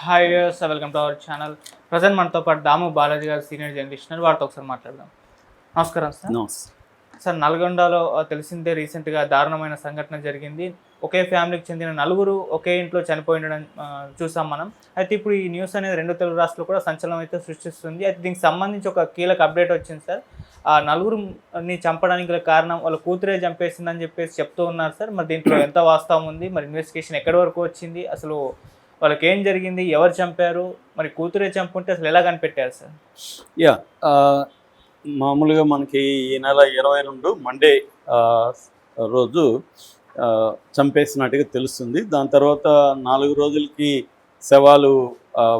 Hi viewers, welcome to our channel. Present మనతో పాటు దాము బాలాజీ గారు సీనియర్ జర్నలిస్ట్ ఉన్నారు. వారితో ఒకసారి మాట్లాడదాం. నమస్కారం సార్. సార్, నల్గొండలో తెలిసిందే రీసెంట్గా దారుణమైన సంఘటన జరిగింది. ఒకే ఫ్యామిలీకి చెందిన నలుగురు ఒకే ఇంట్లో చనిపోయిండడం చూసాం మనం. అయితే ఇప్పుడు ఈ న్యూస్ అనేది రెండు తెలుగు రాష్ట్రాలు కూడా సంచలనం అయితే సృష్టిస్తుంది. అయితే దీనికి సంబంధించి ఒక కీలక అప్డేట్ వచ్చింది సార్. ఆ నలుగురిని చంపడానికి గల కారణం వాళ్ళ కూతురే చంపేసిందని చెప్పేసి చెప్తూ ఉన్నారు సార్. మరి దీంట్లో ఎంత వాస్తవం ఉంది, మరి ఇన్వెస్టిగేషన్ ఎక్కడి వరకు వచ్చింది, అసలు వాళ్ళకి ఏం జరిగింది, ఎవరు చంపారు, మరి కూతురే చంపుంటే అసలు ఎలా కనిపెట్టారు సార్? యా మామూలుగా మనకి ఈ నెల 22 మండే రోజు చంపేసినట్టుగా తెలుస్తుంది. దాని తర్వాత 4 రోజులకి శవాలు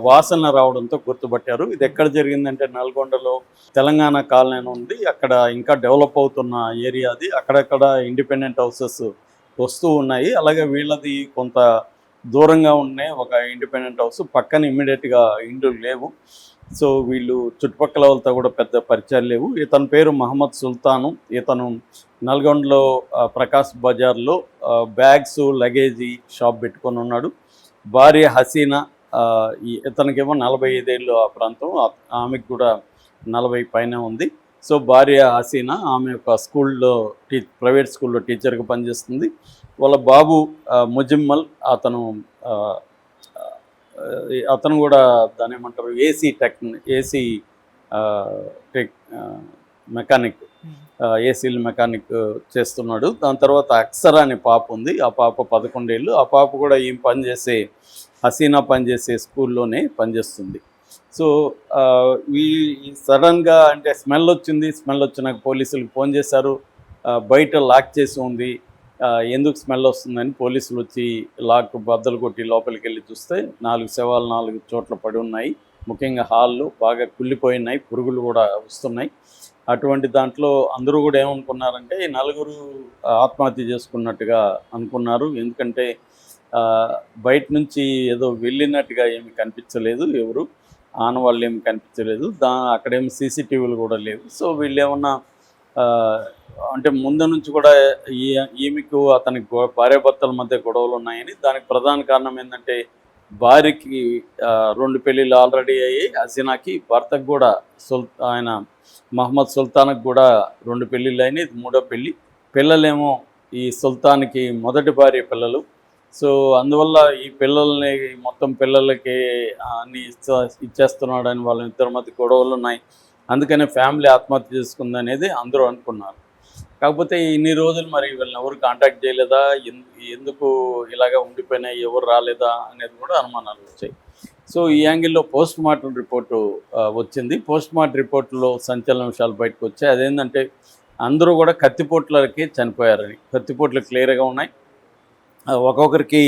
వాసన రావడంతో గుర్తుపట్టారు. ఇది ఎక్కడ జరిగిందంటే నల్గొండలో తెలంగాణ కాలనీ ఉంది. అక్కడ ఇంకా డెవలప్ అవుతున్న ఏరియా అది. అక్కడక్కడ ఇండిపెండెంట్ హౌసెస్ వస్తూ ఉన్నాయి. అలాగే వీళ్ళది కొంత దూరంగా ఉన్నాయి ఒక ఇండిపెండెంట్ హౌస్. పక్కన ఇమ్మీడియట్గా ఇండ్లు లేవు. సో వీళ్ళు చుట్టుపక్కల వాళ్ళతో కూడా పెద్ద పరిచయాలు లేవు. ఇతని పేరు మహమ్మద్ సుల్తాను. ఇతను నల్గొండలో ప్రకాష్ బజార్లో బ్యాగ్స్ లగేజీ షాప్ పెట్టుకొని ఉన్నాడు. భార్య హసీనా, ఇతనికేమో 45 ఏళ్ళు ఆ ప్రాంతం, ఆమెకు కూడా 40 పైన ఉంది. సో భార్య హసీనా, ఆమె ఒక స్కూల్లో ప్రైవేట్ స్కూల్లో టీచర్గా పనిచేస్తుంది. వాళ్ళ బాబు ముజమ్మల్, అతను కూడా దాని ఏమంటారు ఏసీ మెకానిక్, ఏసీలు మెకానిక్ చేస్తున్నాడు. దాని తర్వాత అక్సర అనే పాప ఉంది. ఆ పాప 11 ఏళ్ళు. ఆ పాప కూడా ఈమె పనిచేసే హసీనా పనిచేసే స్కూల్లోనే పనిచేస్తుంది. సో సడన్గా అంటే స్మెల్ వచ్చింది. స్మెల్ వచ్చినాక పోలీసులకు ఫోన్ చేశారు. బయట లాక్ చేసి ఉంది. ఎందుకు స్మెల్ వస్తుందని పోలీసులు వచ్చి లాక్ బద్దలు కొట్టి లోపలికి వెళ్ళి చూస్తే 4 శవాలు 4 చోట్ల పడి ఉన్నాయి. ముఖ్యంగా హాల్లో బాగా కుళ్ళిపోయినాయి, పురుగులు కూడా వస్తున్నాయి. అటువంటి దాంట్లో అందరూ కూడా ఏమనుకున్నారంటే ఈ నలుగురు ఆత్మహత్య చేసుకున్నట్టుగా అనుకున్నారు. ఎందుకంటే బయట నుంచి ఏదో వెళ్ళినట్టుగా ఏమి కనిపించలేదు, ఎవరు ఆనవాళ్ళు ఏమి కనిపించలేదు. అక్కడేమి సీసీటీవీలు కూడా లేవు. సో వీళ్ళు ఏమన్నా అంటే ముందు నుంచి కూడా ఈమెకు అతనికి భార్యాభర్తల మధ్య గొడవలు ఉన్నాయని, దానికి ప్రధాన కారణం ఏంటంటే భార్యకి 2 పెళ్ళిళ్ళు ఆల్రెడీ అయ్యాయి. హసీనాకి, భర్తకు కూడా ఆయన మహమ్మద్ సుల్తాన్కి కూడా 2 పెళ్ళిళ్ళు అయినాయి. ఇది 3వ పెళ్ళి. పిల్లలేమో ఈ సుల్తాన్కి మొదటి భార్య పిల్లలు. సో అందువల్ల ఈ పిల్లల్ని మొత్తం పిల్లలకి అన్ని ఇచ్చేస్తున్నాడని వాళ్ళ ఇద్దరి మధ్య గొడవలు ఉన్నాయి. అందుకనే ఫ్యామిలీ ఆత్మహత్య చేసుకుంది అనేది అందరూ అనుకున్నారు. కాకపోతే ఇన్ని రోజులు మరి వీళ్ళని ఎవరు కాంటాక్ట్ చేయలేదా, ఎందుకు ఇలాగా ఉండిపోయినాయి, ఎవరు రాలేదా అనేది కూడా అనుమానాలు వచ్చాయి. సో ఈ యాంగిల్లో పోస్ట్ మార్టం రిపోర్టు వచ్చింది. పోస్ట్ మార్టం రిపోర్టులో సంచలన విషయాలు బయటకు వచ్చాయి. అదేంటంటే అందరూ కూడా కత్తిపోట్లకి చనిపోయారని. కత్తిపోట్లు క్లియర్గా ఉన్నాయి. ఒక్కొక్కరికి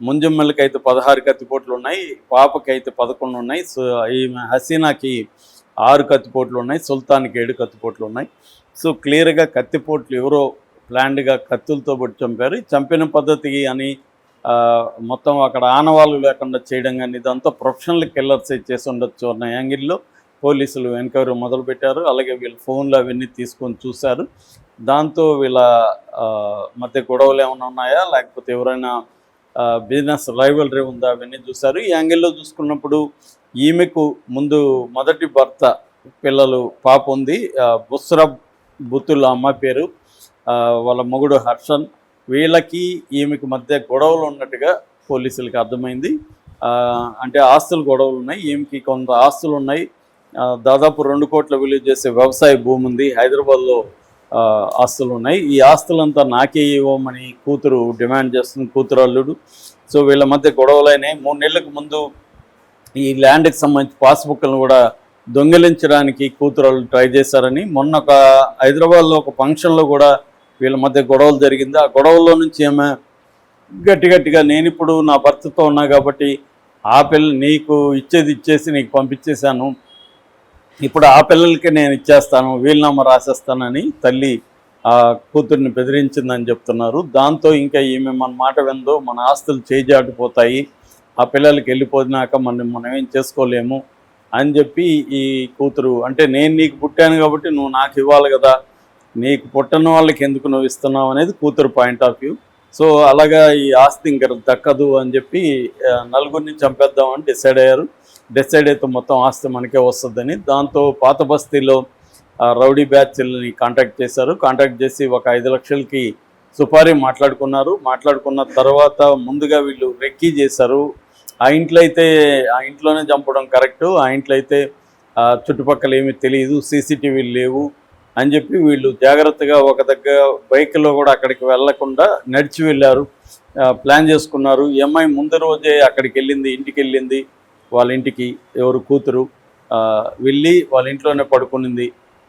ముంజమ్మలకి అయితే 16 కత్తిపోట్లు ఉన్నాయి, పాపకి అయితే 11 ఉన్నాయి. సో ఈమె హసీనాకి 6 కత్తిపోట్లు ఉన్నాయి, సుల్తాన్కి 7 కత్తిపోట్లు ఉన్నాయి. సో క్లియర్గా కత్తిపోట్లు ఎవరో ప్లాన్డ్గా కత్తులతో బట్టి చంపారు. చంపిన పద్ధతి అని మొత్తం అక్కడ ఆనవాళ్ళు లేకుండా చేయడం కానీ ఇదంతా ప్రొఫెషనల్ కిల్లర్స్ చేసి ఉండొచ్చు అన్న యాంగిల్లో పోలీసులు ఎంక్వైరీ మొదలుపెట్టారు. అలాగే వీళ్ళ ఫోన్లు అవన్నీ తీసుకొని చూశారు. దాంతో వీళ్ళ మధ్య గొడవలు ఏమైనా ఉన్నాయా, లేకపోతే ఎవరైనా బిజినెస్ రైవలరీ ఉందా, అవన్నీ చూశారు. ఈ యాంగిల్లో చూసుకున్నప్పుడు ఈమెకు ముందు మొదటి భర్త, పిల్లలు, పాప ఉంది. బుస్రా బుతుల్ అమ్మ పేరు, వాళ్ళ మొగుడు హర్షన్. వీళ్ళకి ఈమెకు మధ్య గొడవలు ఉన్నట్టుగా పోలీసులకి అర్థమైంది. అంటే ఆస్తులు గొడవలు ఉన్నాయి. ఈమెకి కొంత ఆస్తులు ఉన్నాయి. దాదాపు 2 కోట్ల విలువ చేసే వ్యవసాయ భూమి ఉంది. హైదరాబాద్లో ఆస్తులు ఉన్నాయి. ఈ ఆస్తులంతా నాకే ఇవ్వమని కూతురు డిమాండ్ చేస్తుంది, కూతురు అల్లుడు. సో వీళ్ళ మధ్య గొడవలైనాయి. 3 నెలలకు ముందు ఈ ల్యాండ్కి సంబంధించి పాస్బుక్లను కూడా దొంగిలించడానికి కూతురు ట్రై చేశారని, మొన్న ఒక హైదరాబాద్లో ఒక ఫంక్షన్లో కూడా వీళ్ళ మధ్య గొడవలు జరిగింది. ఆ గొడవల్లో నుంచి ఏమో గట్టిగా నేను ఇప్పుడు నా భర్తతో ఉన్నా కాబట్టి ఆ పిల్ల నీకు ఇచ్చేసి నీకు పంపించేశాను, ఇప్పుడు ఆ పిల్లలకి నేను ఇచ్చేస్తాను, వీలునామా రాసేస్తానని తల్లి ఆ కూతుర్ని బెదిరించిందని చెప్తున్నారు. దాంతో ఇంకా ఈమె మన మాట విందో మన ఆస్తులు చేజాటిపోతాయి, ఆ పిల్లలకి వెళ్ళిపోయినాక మనం ఏం చేసుకోలేము అని చెప్పి ఈ కూతురు అంటే నేను నీకు పుట్టాను కాబట్టి నువ్వు నాకు ఇవ్వాలి కదా, నీకు పుట్టని వాళ్ళకి ఎందుకు నువ్వు ఇస్తున్నావు అనేది కూతురు పాయింట్ ఆఫ్ వ్యూ. సో అలాగా ఈ ఆస్తి ఇంక దక్కదు అని చెప్పి నలుగురిని చంపేద్దామని డిసైడ్ అయ్యారు. డిసైడ్ అయితే మొత్తం ఆస్తి మనకే వస్తుందని. దాంతో పాత బస్తీలో రౌడీ బ్యాచ్ని కాంటాక్ట్ చేశారు. కాంటాక్ట్ చేసి ఒక 5 లక్షలకి సుపారీ మాట్లాడుకున్నారు. మాట్లాడుకున్న తర్వాత ముందుగా వీళ్ళు రెక్కీ చేశారు. ఆ ఇంట్లోనే చంపడం కరెక్టు. ఆ ఇంట్లో అయితే చుట్టుపక్కల ఏమీ తెలియదు, సీసీటీవీలు లేవు అని చెప్పి వీళ్ళు జాగ్రత్తగా ఒక దగ్గర బైక్లో కూడా అక్కడికి వెళ్లకుండా నడిచి వెళ్ళారు. ప్లాన్ చేసుకున్నారు. ఈ అమ్మాయి ముందు రోజే అక్కడికి వెళ్ళింది, ఇంటికి వెళ్ళింది. వాళ్ళ ఇంటికి ఎవరు కూతురు వెళ్ళి వాళ్ళ ఇంట్లోనే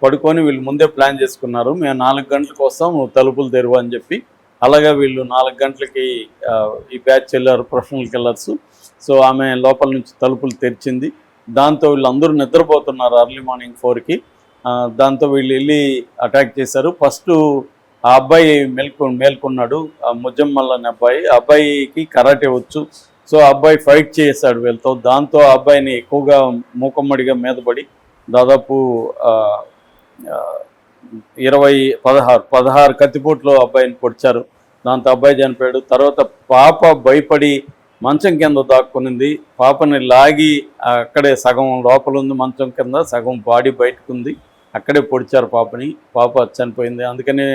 పడుకొని వీళ్ళు ముందే ప్లాన్ చేసుకున్నారు. మేము 4 గంటలకు వస్తాం, నువ్వు తలుపులు తెరువు అని చెప్పి. అలాగా వీళ్ళు 4 గంటలకి ఈ బ్యాచ్ వెళ్ళారు, ప్రొఫెషనల్ కిల్లర్స్. సో ఆమె లోపల నుంచి తలుపులు తెరిచింది. దాంతో వీళ్ళందరూ నిద్రపోతున్నారు అర్లీ మార్నింగ్ 4కి. దాంతో వీళ్ళు వెళ్ళి అటాక్ చేశారు. ఫస్ట్ ఆ అబ్బాయి మేల్కొన్నాడు, ముజమ్మల్ అనే అబ్బాయి. ఆ అబ్బాయికి కరాటే వచ్చు. సో ఆ అబ్బాయి ఫైట్ చేశాడు వీళ్ళతో. దాంతో ఆ అబ్బాయిని ఎక్కువగా మూకమ్మడిగా మీదపడి దాదాపు 16 కత్తిపోట్లు అబ్బాయిని పొడిచారు. దాంతో అబ్బాయి చనిపోయాడు. తర్వాత పాప భయపడి మంచం కింద దాక్కునింది. పాపని లాగి అక్కడే సగం లోపల ఉంది, మంచం కింద సగం బాడీ బయటకుంది. అక్కడే పొడిచారు పాపని. పాప చనిపోయింది. అందుకనే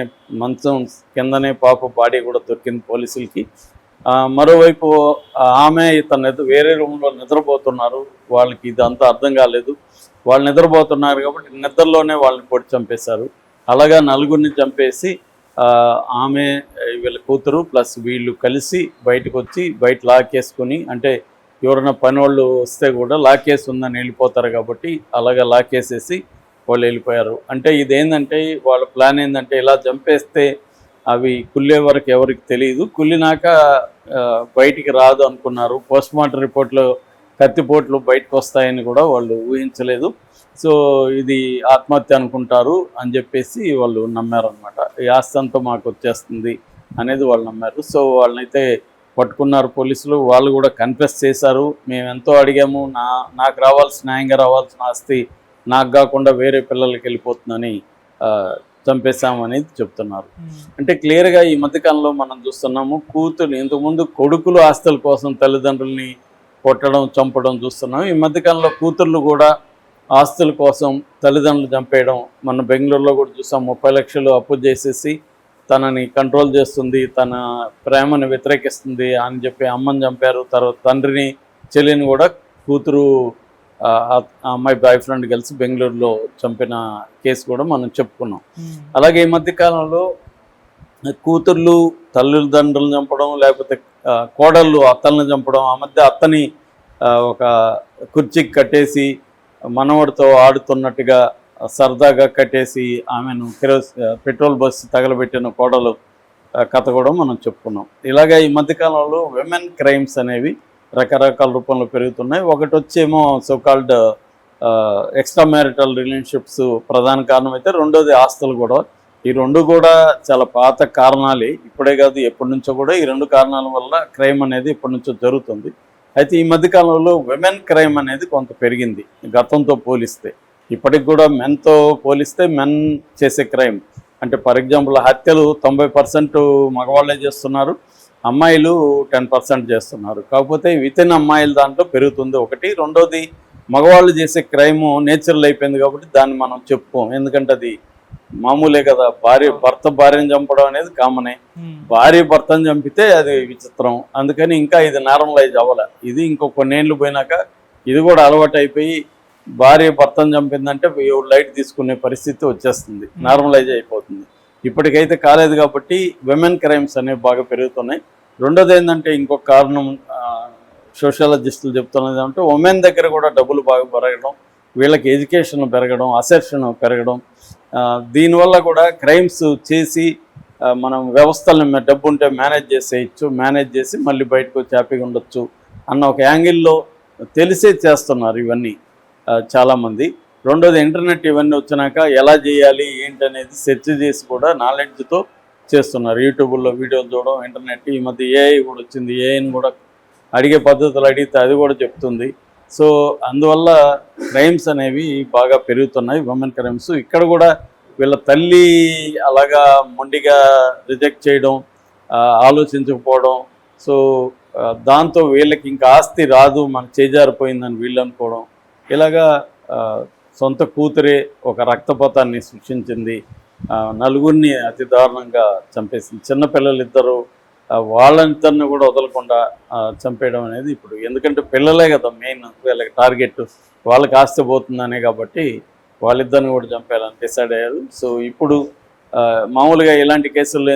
మంచం కిందనే పాప బాడీ కూడా దొరికింది పోలీసులకి. మరోవైపు ఆమె వేరే రూమ్లో నిద్రపోతున్నారు. వాళ్ళకి ఇదంతా అర్థం కాలేదు. వాళ్ళు నిద్రపోతున్నారు కాబట్టి నిద్రలోనే వాళ్ళని పొడి చంపేశారు. అలాగా 4గురిని చంపేసి ఆమె వీళ్ళ కూతురు ప్లస్ వీళ్ళు కలిసి బయటకు వచ్చి బయట లాకేసుకొని, అంటే ఎవరైనా పని వాళ్ళు వస్తే కూడా లాకేసి ఉందని వెళ్ళిపోతారు కాబట్టి అలాగా లాకేసేసి వాళ్ళు వెళ్ళిపోయారు. అంటే ఇదేంటంటే వాళ్ళ ప్లాన్ ఏంటంటే ఇలా చంపేస్తే అవి కుళ్ళే వరకు ఎవరికి తెలియదు, కుళ్ళినాక బయటికి రాదు అనుకున్నారు. పోస్ట్మార్టం రిపోర్ట్లో కత్తిపోట్లు బయటకు వస్తాయని కూడా వాళ్ళు ఊహించలేదు. సో ఇది ఆత్మహత్య అనుకుంటారు అని చెప్పేసి వాళ్ళు నమ్మారనమాట. ఈ ఆస్తి అంతా మాకు వచ్చేస్తుంది అనేది వాళ్ళు నమ్మారు. సో వాళ్ళనైతే పట్టుకున్నారు పోలీసులు. వాళ్ళు కూడా కన్ఫెస్ చేశారు, మేము ఎంతో అడిగాము, నాకు న్యాయంగా రావాల్సిన ఆస్తి నాకు కాకుండా వేరే పిల్లలకి వెళ్ళిపోతుందని చంపేశామనేది చెప్తున్నారు. అంటే క్లియర్గా ఈ మధ్యకాలంలో మనం చూస్తున్నాము, కూతురు ఇంతకుముందు కొడుకులు ఆస్తుల కోసం తల్లిదండ్రుల్ని కొట్టడం చంపడం చూస్తున్నాం. ఈ మధ్యకాలంలో కూతుర్లు కూడా ఆస్తుల కోసం తల్లిదండ్రులు చంపేయడం మన బెంగళూరులో కూడా చూసాం. 30 లక్షలు అప్పు చేసేసి తనని కంట్రోల్ చేస్తుంది, తన ప్రేమను వ్యతిరేకిస్తుంది అని చెప్పి అమ్మని చంపారు. తర్వాత తండ్రిని చెల్లిని కూడా కూతురు ఆ అమ్మాయి బాయ్ ఫ్రెండ్ కలిసి బెంగళూరులో చంపిన కేసు కూడా మనం చెప్పుకున్నాం. అలాగే ఈ మధ్యకాలంలో కూతుర్లు తల్లిదండ్రులను చంపడం, లేకపోతే కోడళ్ళు అత్తలను చంపడం. ఆ మధ్య అత్తని ఒక కుర్చీకి కట్టేసి మనవడితో ఆడుతున్నట్టుగా సరదాగా కట్టేసి ఆమెను పెట్రోల్ బస్సు తగలబెట్టిన కోడలు కథ కూడా మనం చెప్పుకున్నాం. ఇలాగ ఈ మధ్యకాలంలో విమెన్ క్రైమ్స్ అనేవి రకరకాల రూపంలో పెరుగుతున్నాయి. ఒకటి వచ్చేమో సోకాల్డ్ ఎక్స్ట్రా మ్యారిటల్ రిలేషన్షిప్స్ ప్రధాన కారణం అయితే, రెండోది ఆస్తులు కూడా. ఈ రెండు కూడా చాలా పాత కారణాలే, ఇప్పుడే కాదు ఎప్పటి నుంచో కూడా ఈ రెండు కారణాల వల్ల క్రైమ్ అనేది ఇప్పటి నుంచో జరుగుతుంది. అయితే ఈ మధ్యకాలంలో విమెన్ క్రైమ్ అనేది కొంత పెరిగింది గతంతో పోలిస్తే. ఇప్పటికి కూడా మెన్తో పోలిస్తే మెన్ చేసే క్రైమ్ అంటే ఫర్ ఎగ్జాంపుల్ హత్యలు 90% మగవాళ్ళే చేస్తున్నారు, అమ్మాయిలు 10% చేస్తున్నారు. కాకపోతే వితిన్ అమ్మాయిల దాంట్లో పెరుగుతుంది ఒకటి. రెండోది మగవాళ్ళు చేసే క్రైము నేచురల్ అయిపోయింది కాబట్టి దాన్ని మనం చెప్పుకోం, ఎందుకంటే అది మామూలే కదా. భర్త భార్యను చంపడం అనేది కామనే, భార్య భర్తను చంపితే అది విచిత్రం. అందుకని ఇంకా ఇది నార్మలైజ్ అవ్వాలి. ఇది ఇంకో కొన్నేళ్ళు పోయినాక ఇది కూడా అలవాటు అయిపోయి భార్య భర్తను చంపిందంటే లైట్ తీసుకునే పరిస్థితి వచ్చేస్తుంది, నార్మలైజ్ అయిపోతుంది. ఇప్పటికైతే కాలేదు కాబట్టి విమెన్ క్రైమ్స్ అనేవి బాగా పెరుగుతున్నాయి. రెండోది ఏంటంటే ఇంకొక కారణం సోషాలజిస్టులు చెప్తున్నది అంటే ఉమెన్ దగ్గర కూడా డబ్బులు బాగా పెరగడం, వీళ్ళకి ఎడ్యుకేషన్ పెరగడం, అసెర్షన్ పెరగడం. దీనివల్ల కూడా క్రైమ్స్ చేసి మనం వ్యవస్థలను డబ్బు ఉంటే మేనేజ్ చేసేయచ్చు, మేనేజ్ చేసి మళ్ళీ బయటకు వచ్చి హ్యాపీగా ఉండొచ్చు అన్న ఒక యాంగిల్లో తెలిసే చేస్తున్నారు ఇవన్నీ చాలామంది. రెండోది ఇంటర్నెట్ ఇవన్నీ వచ్చినాక ఎలా చేయాలి ఏంటనేది సెర్చ్ చేసి కూడా నాలెడ్జ్తో చేస్తున్నారు. యూట్యూబ్లో వీడియోలు చూడడం, ఇంటర్నెట్. ఈ మధ్య ఏఐ కూడా వచ్చింది, ఏఐని కూడా అడిగే పద్ధతులు అడిగితే అది కూడా చెప్తుంది. సో అందువల్ల క్రైమ్స్ అనేవి బాగా పెరుగుతున్నాయి, ఉమెన్ క్రైమ్స్. ఇక్కడ కూడా వీళ్ళ తల్లి అలాగా మొండిగా రిజెక్ట్ చేయడం, ఆలోచించకపోవడం. సో దాంతో వీళ్ళకి ఇంకా ఆస్తి రాదు, మనకు చేజారిపోయిందని వీళ్ళు అనుకోవడం. ఇలాగా సొంత కూతురే ఒక రక్తపాతాన్ని సృష్టించింది, నలుగురిని అతి దారుణంగా చంపేసింది. చిన్నపిల్లలిద్దరూ వాళ్ళిద్దరిని కూడా వదలకుండా చంపేయడం అనేది ఇప్పుడు, ఎందుకంటే పిల్లలే కదా మెయిన్ వీళ్ళకి టార్గెట్, వాళ్ళకి ఆస్తి పోతుందనే కాబట్టి వాళ్ళిద్దరిని కూడా చంపేయాలని డిసైడ్ అయ్యారు. సో ఇప్పుడు మామూలుగా ఇలాంటి కేసుల్లో